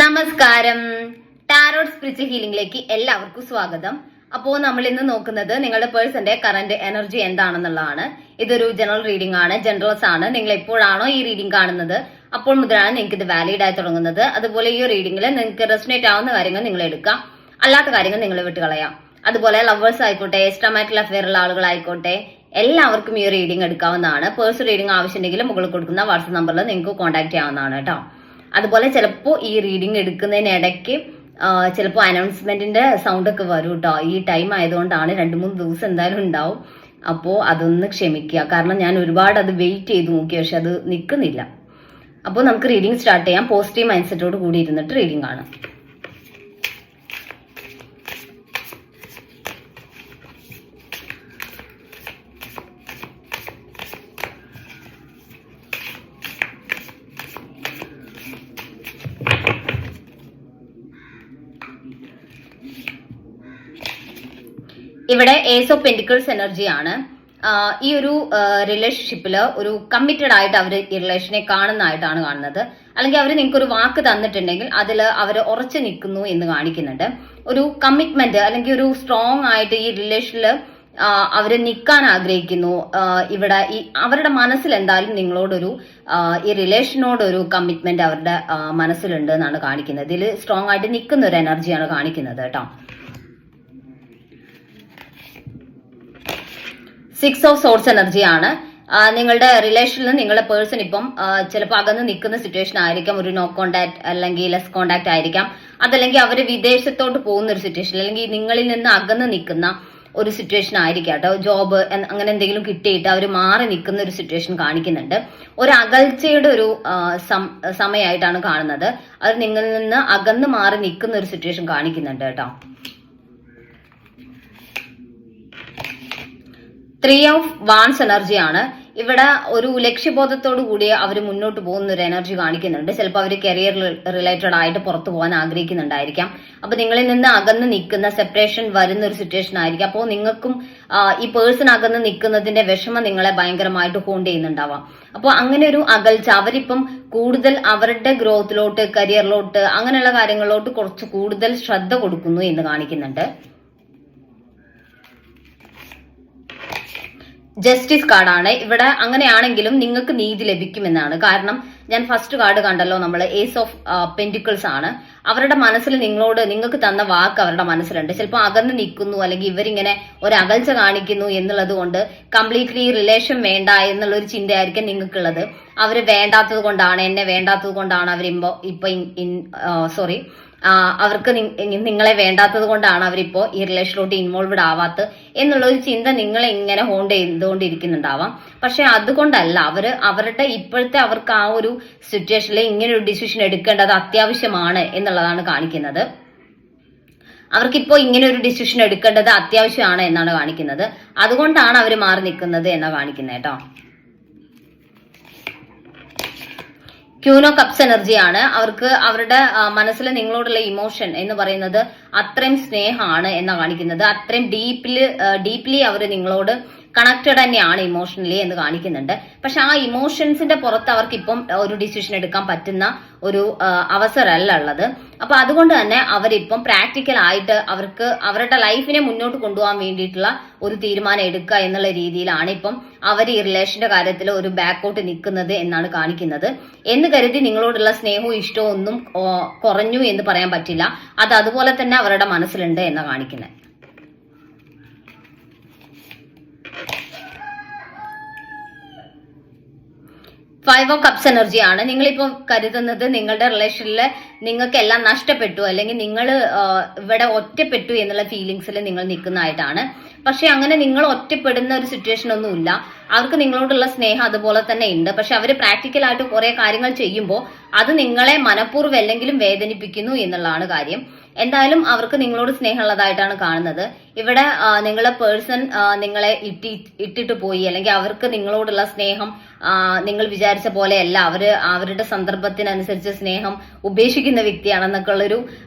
നമസ്കാരം. Tarot spiritual ഹീലിംഗിലേക്ക് എല്ലാവർക്കും സ്വാഗതം. അപ്പോൾ നമ്മൾ ഇന്ന് നോക്കുന്നത് നിങ്ങളുടെ പേഴ്സന്റെ കറന്റ് എനർജി എന്താണെന്നുള്ളതാണ്. ഇതൊരു ജനറൽ റീഡിംഗ് ആണ്, ജനറൽസ് ആണ്. നിങ്ങൾ എപ്പോഴാണോ ഈ റീഡിംഗ് കാണുന്നത് അപ്പോൾ മുതലാണ് നിങ്ങൾക്ക് ഇത് വാലിഡ് ആയി തുടങ്ങുന്നത്. അതുപോലെ ഈ റീഡിംഗിൽ നിങ്ങൾക്ക് റെസൊനേറ്റ് ആവുന്ന കാര്യങ്ങൾ നിങ്ങൾ എടുക്കാം, അല്ലാത്ത കാര്യങ്ങൾ നിങ്ങൾ വിട്ടുകളയാം. അതുപോലെ ലവേഴ്സ് ആയിക്കോട്ടെ, എക്സ്ട്രാ മാരിറ്റൽ അഫെയർ ഉള്ള ആളുകളായിക്കോട്ടെ, എല്ലാവർക്കും ഈ റീഡിംഗ് എടുക്കാവുന്നതാണ്. പേഴ്സണൽ റീഡിംഗ് ആവശ്യമുണ്ടെങ്കിൽ മുകളിൽ കൊടുക്കുന്ന വാട്സ്ആപ്പ് നമ്പറിൽ നിങ്ങൾക്ക് കോൺടാക്ട് ചെയ്യാവുന്നതാണ് കേട്ടോ. അതുപോലെ ചിലപ്പോൾ ഈ റീഡിംഗ് എടുക്കുന്നതിനിടയ്ക്ക് ചിലപ്പോൾ അനൗൺസ്മെന്റിന്റെ സൗണ്ട് ഒക്കെ വരും കേട്ടോ. ഈ ടൈം ആയതുകൊണ്ടാണ്, 2-3 ദിവസം എന്തായാലും ഉണ്ടാവും. അപ്പോൾ അതൊന്ന് ക്ഷമിക്കുക. കാരണം ഞാൻ ഒരുപാട് അത് വെയിറ്റ് ചെയ്ത് നോക്കി, പക്ഷെ അത് നിൽക്കുന്നില്ല. അപ്പോൾ നമുക്ക് റീഡിംഗ് സ്റ്റാർട്ട് ചെയ്യാം. പോസിറ്റീവ് മൈൻഡ് സെറ്റോട് കൂടി ഇരുന്നിട്ട് റീഡിംഗ് കാണാം. ഇവിടെ ഏസ് ഓഫ് പെന്റിക്കിൾസ് എനർജിയാണ്. ഈ ഒരു റിലേഷൻഷിപ്പിൽ ഒരു കമ്മിറ്റഡ് ആയിട്ട് അവർ ഈ റിലേഷനെ കാണുന്നതായിട്ടാണ് കാണുന്നത്. അല്ലെങ്കിൽ അവർ നിങ്ങൾക്ക് ഒരു വാക്ക് തന്നിട്ടുണ്ടെങ്കിൽ അതിൽ അവർ ഉറച്ചു നിൽക്കുന്നു എന്ന് കാണിക്കുന്നുണ്ട്. ഒരു കമ്മിറ്റ്മെന്റ് അല്ലെങ്കിൽ ഒരു സ്ട്രോങ് ആയിട്ട് ഈ റിലേഷനിൽ അവര് നിൽക്കാൻ ആഗ്രഹിക്കുന്നു. ഇവിടെ ഈ അവരുടെ മനസ്സിൽ എന്തായാലും നിങ്ങളോടൊരു ഈ റിലേഷനോടൊരു കമ്മിറ്റ്മെന്റ് അവരുടെ മനസ്സിലുണ്ട് എന്നാണ് കാണിക്കുന്നത്. ഇതിൽ സ്ട്രോങ് ആയിട്ട് നിൽക്കുന്ന ഒരു എനർജിയാണ് കാണിക്കുന്നത് കേട്ടോ. 6 ഓഫ് സോർട്സ് എനർജിയാണ്. നിങ്ങളുടെ റിലേഷനിൽ നിങ്ങളുടെ പേഴ്സൺ ഇപ്പം ചിലപ്പോൾ അകന്ന് നിൽക്കുന്ന സിറ്റുവേഷൻ ആയിരിക്കാം. ഒരു നോ കോണ്ടാക്ട് അല്ലെങ്കിൽ ലെസ് കോണ്ടാക്ട് ആയിരിക്കാം. അതല്ലെങ്കിൽ അവർ വിദേശത്തോട്ട് പോകുന്ന ഒരു സിറ്റുവേഷൻ, അല്ലെങ്കിൽ നിങ്ങളിൽ നിന്ന് അകന്ന് നിൽക്കുന്ന ഒരു സിറ്റുവേഷൻ ആയിരിക്കാം കേട്ടോ. ജോബ് അങ്ങനെ എന്തെങ്കിലും കിട്ടിയിട്ട് അവർ മാറി നിൽക്കുന്ന ഒരു സിറ്റുവേഷൻ കാണിക്കുന്നുണ്ട്. ഒരു അകൽച്ചയുടെ ഒരു സമയമായിട്ടാണ് കാണുന്നത്. അത് നിങ്ങളിൽ നിന്ന് അകന്ന് മാറി നിൽക്കുന്ന ഒരു സിറ്റുവേഷൻ കാണിക്കുന്നുണ്ട് കേട്ടോ. 3 ഓഫ് വാൻസ് എനർജിയാണ്. ഇവിടെ ഒരു ലക്ഷ്യബോധത്തോടു കൂടി അവർ മുന്നോട്ട് പോകുന്ന ഒരു എനർജി കാണിക്കുന്നുണ്ട്. ചിലപ്പോൾ അവർ കരിയർ റിലേറ്റഡ് ആയിട്ട് പുറത്തു പോകാൻ ആഗ്രഹിക്കുന്നുണ്ടായിരിക്കാം. അപ്പൊ നിങ്ങളിൽ നിന്ന് അകന്ന് നിൽക്കുന്ന സെപ്പറേഷൻ വരുന്ന ഒരു സിറ്റുവേഷൻ ആയിരിക്കും. അപ്പോൾ നിങ്ങൾക്കും ഈ പേഴ്സൺ അകന്ന് നിൽക്കുന്നതിന്റെ വിഷമം നിങ്ങളെ ഭയങ്കരമായിട്ട് ഹോണ്ട് ചെയ്യുന്നുണ്ടാവാം. അപ്പോൾ അങ്ങനെ ഒരു അകൽച്ച, അവരിപ്പം കൂടുതൽ അവരുടെ ഗ്രോത്തിലോട്ട്, കരിയറിലോട്ട്, അങ്ങനെയുള്ള കാര്യങ്ങളിലോട്ട് കുറച്ച് കൂടുതൽ ശ്രദ്ധ കൊടുക്കുന്നു എന്ന് കാണിക്കുന്നുണ്ട്. ജസ്റ്റിസ് കാർഡാണ്. ഇവിടെ അങ്ങനെയാണെങ്കിലും നിങ്ങൾക്ക് നീതി ലഭിക്കുമെന്നാണ്. കാരണം ഞാൻ ഫസ്റ്റ് കാർഡ് കണ്ടല്ലോ, നമ്മൾ ഏസ് ഓഫ് പെന്റിക്കിൾസ് ആണ്. അവരുടെ മനസ്സിൽ നിങ്ങൾക്ക് തന്ന വാക്ക് അവരുടെ മനസ്സിലുണ്ട്. ചിലപ്പോൾ അകന്ന് നിൽക്കുന്നു, അല്ലെങ്കിൽ ഇവരിങ്ങനെ ഒരു അകൽച്ച കാണിക്കുന്നു എന്നുള്ളത് കൊണ്ട് കംപ്ലീറ്റ്ലി റിലേഷൻ വേണ്ട എന്നുള്ള ഒരു ചിന്തയായിരിക്കും നിങ്ങൾക്കുള്ളത്. അവര് വേണ്ടാത്തത് കൊണ്ടാണ്, എന്നെ വേണ്ടാത്തത് കൊണ്ടാണ് അവർക്ക് നിങ്ങളെ വേണ്ടാത്തത് കൊണ്ടാണ് അവരിപ്പോ ഈ റിലേഷനിലോട്ട് ഇൻവോൾവ്ഡ് ആവാത്തത് എന്നുള്ള ഒരു ചിന്ത നിങ്ങളെ ഇങ്ങനെ ഹോണ്ട് ചെയ്തുകൊണ്ടിരിക്കുന്നുണ്ടാവാം. പക്ഷെ അതുകൊണ്ടല്ല, അവരുടെ ഇപ്പോഴത്തെ അവർക്ക് ആ ഒരു സിറ്റുവേഷനിൽ ഇങ്ങനെ ഒരു ഡിസിഷൻ എടുക്കേണ്ടത് അത്യാവശ്യമാണ് എന്നുള്ളതാണ് കാണിക്കുന്നത്. അവർക്കിപ്പോ ഇങ്ങനെ ഒരു ഡിസിഷൻ എടുക്കേണ്ടത് അത്യാവശ്യമാണ് എന്നാണ് കാണിക്കുന്നത്. അതുകൊണ്ടാണ് അവർ മാറി നിൽക്കുന്നത് എന്നാണ് കാണിക്കുന്നത് കേട്ടോ. ക്യൂൻ ഓഫ് കപ്സ് എനർജിയാണ്. അവർക്ക് അവരുടെ മനസ്സിൽ നിങ്ങളോടുള്ള ഇമോഷൻ എന്ന് പറയുന്നത് അത്രയും സ്നേഹമാണ് എന്നാണ് കാണിക്കുന്നത്. അത്രയും ഡീപ്ലി അവർ നിങ്ങളോട് കണക്റ്റഡ് തന്നെയാണ് ഇമോഷണലി എന്ന് കാണിക്കുന്നുണ്ട്. പക്ഷെ ആ ഇമോഷൻസിന്റെ പുറത്ത് അവർക്ക് ഇപ്പം ഒരു ഡിസിഷൻ എടുക്കാൻ പറ്റുന്ന ഒരു അവസരമല്ല ഉള്ളത്. അപ്പൊ അതുകൊണ്ട് തന്നെ അവരിപ്പം പ്രാക്ടിക്കൽ ആയിട്ട് അവർക്ക് അവരുടെ ലൈഫിനെ മുന്നോട്ട് കൊണ്ടുപോകാൻ വേണ്ടിയിട്ടുള്ള ഒരു തീരുമാനം എടുക്കുക എന്നുള്ള രീതിയിലാണ് ഇപ്പം അവർ ഈ റിലേഷന്റെ കാര്യത്തിൽ ഒരു ബാക്കോട്ട് നിൽക്കുന്നത് എന്നാണ് കാണിക്കുന്നത്. എന്ന് കരുതി നിങ്ങളോടുള്ള സ്നേഹവും ഇഷ്ടവും ഒന്നും കുറഞ്ഞു എന്ന് പറയാൻ പറ്റില്ല. അത് അതുപോലെ തന്നെ അവരുടെ മനസ്സിലുണ്ട് എന്നാണ് കാണിക്കുന്നത്. 5 ഓഫ് കപ്സ് എനർജിയാണ്. നിങ്ങളിപ്പോ കരുതുന്നത് നിങ്ങളുടെ റിലേഷനിൽ നിങ്ങൾക്ക് എല്ലാം നഷ്ടപ്പെട്ടു, അല്ലെങ്കിൽ നിങ്ങൾ ഇവിടെ ഒറ്റപ്പെട്ടു എന്നുള്ള ഫീലിങ്സിൽ നിങ്ങൾ നിൽക്കുന്നതായിട്ടാണ്. പക്ഷെ അങ്ങനെ നിങ്ങൾ ഒറ്റപ്പെടുന്ന ഒരു സിറ്റുവേഷൻ ഒന്നുമില്ല. അവർക്ക് നിങ്ങളോടുള്ള സ്നേഹം അതുപോലെ തന്നെ ഉണ്ട്. പക്ഷെ അവർ പ്രാക്ടിക്കലായിട്ട് കുറെ കാര്യങ്ങൾ ചെയ്യുമ്പോൾ അത് നിങ്ങളെ മനഃപൂർവ്വം അല്ലെങ്കിലും വേദനിപ്പിക്കുന്നു എന്നുള്ളതാണ് കാര്യം. എന്തായാലും അവർക്ക് നിങ്ങളോട് സ്നേഹമുള്ളതായിട്ടാണ് കാണുന്നത്. ഇവിടെ നിങ്ങളുടെ പേഴ്സൺ നിങ്ങളെ ഇട്ടിട്ട് പോയി, അല്ലെങ്കിൽ അവർക്ക് നിങ്ങളോടുള്ള സ്നേഹം നിങ്ങൾ വിചാരിച്ച പോലെയല്ല. അവരുടെ സന്ദർഭത്തിനനുസരിച്ച് സ്നേഹം ഉപേക്ഷിക്കുന്ന വ്യക്തിയാണെന്നൊക്കെ ഉള്ളൊരു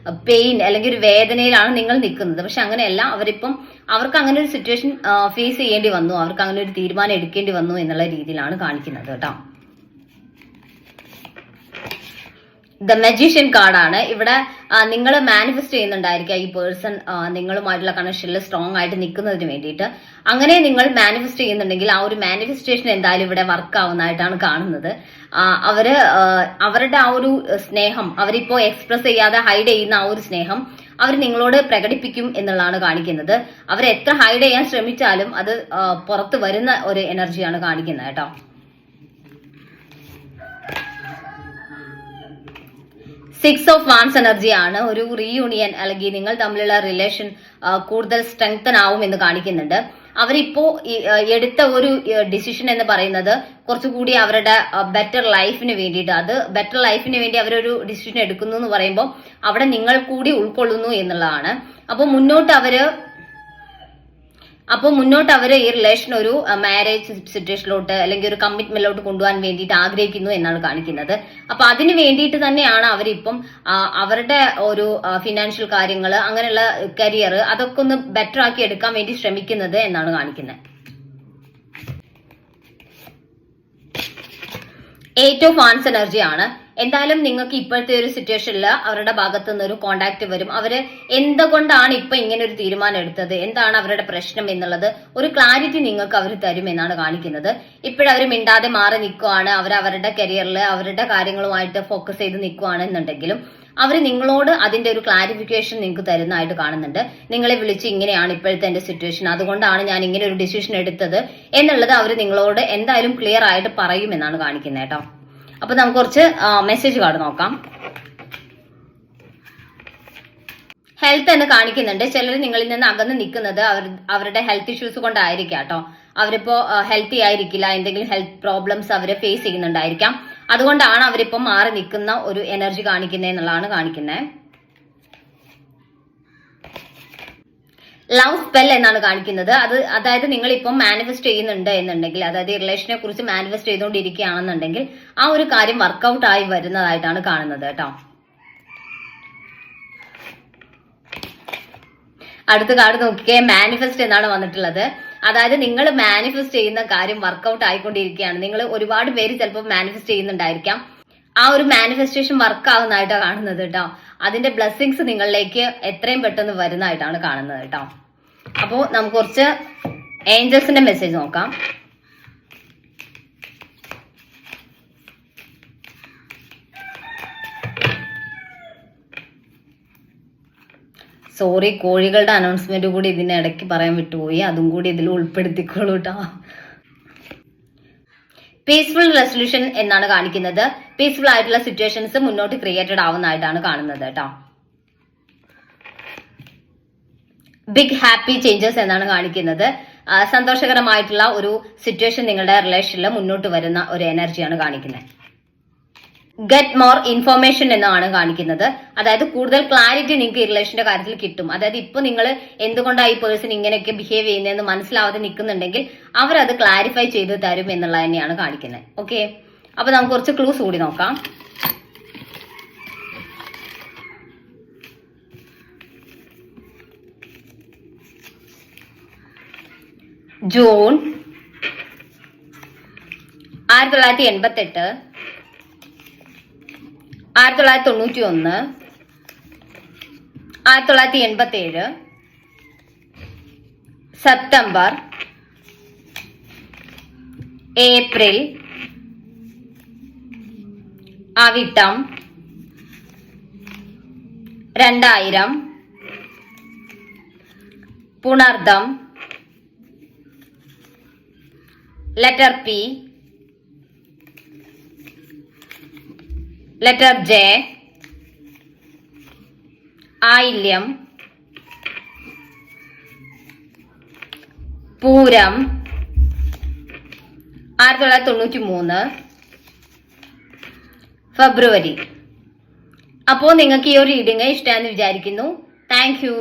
പെയിൻ അല്ലെങ്കിൽ ഒരു വേദനയിലാണ് നിങ്ങൾ നിൽക്കുന്നത്. പക്ഷെ അങ്ങനെയല്ല, അവർക്ക് അങ്ങനെ ഒരു സിറ്റുവേഷൻ ഫേസ് ചെയ്യേണ്ടി വന്നു, അവർക്ക് അങ്ങനെ ഒരു തീരുമാനം എടുക്കേണ്ടി വന്നു എന്നുള്ള രീതിയിലാണ് കാണിക്കുന്നത് കേട്ടോ. ദ മജീഷ്യൻ കാർഡാണ്. ഇവിടെ നിങ്ങൾ മാനിഫെസ്റ്റ് ചെയ്യുന്നുണ്ടായിരിക്കാം ഈ പേഴ്സൺ നിങ്ങളുമായിട്ടുള്ള കണക്ഷനിൽ സ്ട്രോങ് ആയിട്ട് നിൽക്കുന്നതിന് വേണ്ടിയിട്ട്. അങ്ങനെ നിങ്ങൾ മാനിഫെസ്റ്റ് ചെയ്യുന്നുണ്ടെങ്കിൽ ആ ഒരു മാനിഫെസ്റ്റേഷൻ എന്തായാലും ഇവിടെ വർക്ക് ആവുന്നതായിട്ടാണ് കാണുന്നത്. അവരുടെ ആ ഒരു സ്നേഹം അവരിപ്പോ എക്സ്പ്രസ് ചെയ്യാതെ ഹൈഡ് ചെയ്യുന്ന ആ ഒരു സ്നേഹം അവർ നിങ്ങളോട് പ്രകടിപ്പിക്കും എന്നുള്ളതാണ് കാണിക്കുന്നത്. അവർ എത്ര ഹൈഡ് ചെയ്യാൻ ശ്രമിച്ചാലും അത് പുറത്ത് വരുന്ന ഒരു എനർജിയാണ് കാണിക്കുന്നത് കേട്ടോ. സിക്സ് ഓഫ് വാൻസ് എനർജിയാണ്. ഒരു റീയൂണിയൻ അല്ലെങ്കിൽ നിങ്ങൾ തമ്മിലുള്ള റിലേഷൻ കൂടുതൽ സ്ട്രെങ്തൻ ആവും എന്ന് കാണിക്കുന്നുണ്ട്. അവരിപ്പോ എടുത്ത ഒരു ഡിസിഷൻ എന്ന് പറയുന്നത് കുറച്ചുകൂടി അവരുടെ ബെറ്റർ ലൈഫിന് വേണ്ടിയിട്ട്, അത് ബെറ്റർ ലൈഫിന് വേണ്ടി അവരൊരു ഡിസിഷൻ എടുക്കുന്നു എന്ന് പറയുമ്പോൾ അവിടെ നിങ്ങൾ കൂടി ഉൾക്കൊള്ളുന്നു എന്നുള്ളതാണ്. അപ്പോൾ മുന്നോട്ട് അവര് ഈ റിലേഷൻ ഒരു മാരേജ് സിറ്റുവേഷനിലോട്ട് അല്ലെങ്കിൽ ഒരു കമ്മിറ്റ്മെന്റിലോട്ട് കൊണ്ടുപോകാൻ വേണ്ടിയിട്ട് ആഗ്രഹിക്കുന്നു എന്നാണ് കാണിക്കുന്നത്. അപ്പൊ അതിന് വേണ്ടിയിട്ട് തന്നെയാണ് അവരിപ്പം അവരുടെ ഒരു ഫിനാൻഷ്യൽ കാര്യങ്ങൾ, അങ്ങനെയുള്ള കരിയർ അതൊക്കെ ഒന്ന് ബെറ്റർ ആക്കി എടുക്കാൻ വേണ്ടി ശ്രമിക്കുന്നത് എന്നാണ് കാണിക്കുന്നത്. 8 ഓഫ് വാൻസ് എനർജി ആണ്. എന്തായാലും നിങ്ങൾക്ക് ഇപ്പോഴത്തെ ഒരു സിറ്റുവേഷനിൽ അവരുടെ ഭാഗത്തു നിന്ന് ഒരു കോണ്ടാക്ട് വരും. അവര് എന്തുകൊണ്ടാണ് ഇപ്പൊ ഇങ്ങനെ ഒരു തീരുമാനം എടുത്തത്, എന്താണ് അവരുടെ പ്രശ്നം എന്നുള്ളത് ഒരു ക്ലാരിറ്റി നിങ്ങൾക്ക് അവർ തരും എന്നാണ് കാണിക്കുന്നത്. ഇപ്പോഴവർ മിണ്ടാതെ മാറി നിൽക്കുവാണ്, അവരുടെ കരിയറിൽ അവരുടെ കാര്യങ്ങളുമായിട്ട് ഫോക്കസ് ചെയ്ത് നിൽക്കുവാണെന്നുണ്ടെങ്കിലും അവർ നിങ്ങളോട് അതിന്റെ ഒരു ക്ലാരിഫിക്കേഷൻ നിങ്ങൾക്ക് തരുന്നതായിട്ട് കാണുന്നുണ്ട്. നിങ്ങളെ വിളിച്ച് ഇങ്ങനെയാണ് ഇപ്പോഴത്തെ എന്റെ സിറ്റുവേഷൻ, അതുകൊണ്ടാണ് ഞാൻ ഇങ്ങനെ ഒരു ഡിസിഷൻ എടുത്തത് എന്നുള്ളത് അവർ നിങ്ങളോട് എന്തായാലും ക്ലിയർ ആയിട്ട് പറയുമെന്നാണ് കാണിക്കുന്നത് കേട്ടോ. അപ്പൊ നമുക്ക് കുറച്ച് മെസ്സേജ് കാർഡ് നോക്കാം. ഹെൽത്ത് എന്ന് കാണിക്കുന്നുണ്ട്. ചിലർ നിങ്ങളിൽ നിന്ന് അകന്ന് നിൽക്കുന്നത് അവരുടെ ഹെൽത്ത് ഇഷ്യൂസ് കൊണ്ടായിരിക്കാം കേട്ടോ. അവരിപ്പോ ഹെൽത്തി ആയിരിക്കില്ല, എന്തെങ്കിലും ഹെൽത്ത് പ്രോബ്ലംസ് അവർ ഫേസ് ചെയ്യുന്നുണ്ടായിരിക്കാം. അതുകൊണ്ടാണ് അവരിപ്പം മാറി നിൽക്കുന്ന ഒരു എനർജി കാണിക്കുന്നത് എന്നുള്ളതാണ് കാണിക്കുന്നത്. ലവ് സ്പെൽ എന്നാണ് കാണിക്കുന്നത്. അതായത് നിങ്ങൾ ഇപ്പം മാനിഫെസ്റ്റ് ചെയ്യുന്നുണ്ട് എന്നുണ്ടെങ്കിൽ, അതായത് ഈ റിലേഷനെ കുറിച്ച് മാനിഫെസ്റ്റ് ചെയ്തുകൊണ്ടിരിക്കുകയാണെന്നുണ്ടെങ്കിൽ ആ ഒരു കാര്യം വർക്കൗട്ട് ആയി വരുന്നതായിട്ടാണ് കാണുന്നത് കേട്ടോ. അടുത്ത കാർഡ് നോക്കിയേ, മാനിഫെസ്റ്റ് എന്നാണ് വന്നിട്ടുള്ളത്. അതായത് നിങ്ങൾ മാനിഫെസ്റ്റ് ചെയ്യുന്ന കാര്യം വർക്കൗട്ട് ആയിക്കൊണ്ടിരിക്കുകയാണ്. നിങ്ങൾ ഒരുപാട് പേര് ചിലപ്പോൾ മാനിഫെസ്റ്റ് ചെയ്യുന്നുണ്ടായിരിക്കാം. ആ ഒരു മാനിഫെസ്റ്റേഷൻ വർക്ക് ആവുന്നതായിട്ടാണ് കാണുന്നത് കേട്ടോ. അതിന്റെ ബ്ലെസ്സിങ്സ് നിങ്ങളിലേക്ക് എത്രയും പെട്ടെന്ന് വരുന്നതായിട്ടാണ് കാണുന്നത് കേട്ടോ. അപ്പോൾ നമുക്ക് കുറച്ച് ഏഞ്ചൽസിന്റെ മെസ്സേജ് നോക്കാം. സോറി, കോഴികളുടെ അനൗൺസ്മെന്റ് കൂടി ഇതിനിടയ്ക്ക് പറയാൻ വിട്ടുപോയി, അതും കൂടി ഇതിൽ ഉൾപ്പെടുത്തിക്കോളൂ കേട്ടോ. പീസ്ഫുൾ റെസൊല്യൂഷൻ എന്നാണ് കാണിക്കുന്നത്. പീസ്ഫുൾ ആയിട്ടുള്ള സിറ്റുവേഷൻസ് മുന്നോട്ട് ക്രിയേറ്റഡ് ആവുന്നതായിട്ടാണ് കാണുന്നത് കേട്ടോ. ബിഗ് ഹാപ്പി ചേഞ്ചസ് എന്നാണ് കാണിക്കുന്നത്. സന്തോഷകരമായിട്ടുള്ള ഒരു സിറ്റുവേഷൻ നിങ്ങളുടെ റിലേഷനിൽ മുന്നോട്ട് വരുന്ന ഒരു എനർജിയാണ് കാണിക്കുന്നത്. ഗെറ്റ് മോർ ഇൻഫോർമേഷൻ എന്നാണ് കാണിക്കുന്നത്. അതായത് കൂടുതൽ ക്ലാരിറ്റി നിങ്ങൾക്ക് ഈ റിലേഷന്റെ കാര്യത്തിൽ കിട്ടും. അതായത് ഇപ്പൊ നിങ്ങൾ എന്തുകൊണ്ടാണ് ഈ പേഴ്സൺ ഇങ്ങനെയൊക്കെ ബിഹേവ് ചെയ്യുന്നതെന്ന് മനസ്സിലാവാതെ നിൽക്കുന്നുണ്ടെങ്കിൽ അവരത് ക്ലാരിഫൈ ചെയ്ത് തരും എന്നുള്ളത് തന്നെയാണ് കാണിക്കുന്നത്. ഓക്കെ, അപ്പൊ നമുക്ക് കുറച്ച് ക്ലൂസ് കൂടി നോക്കാം. ജൂൺ 1988, 1991, 1987, സെപ്റ്റംബർ, ഏപ്രിൽ, അവിട്ടം, 2000, പുണർദം, ലെറ്റർ പി, ലെറ്റർ ജെ, ആയില്യം, പൂരം, 1993, ഫെബ്രുവരി. അപ്പോൾ നിങ്ങൾക്ക് ഈ ഒരു റീഡിംഗ് ഇഷ്ടമാണെന്ന് വിചാരിക്കുന്നു. Thank U.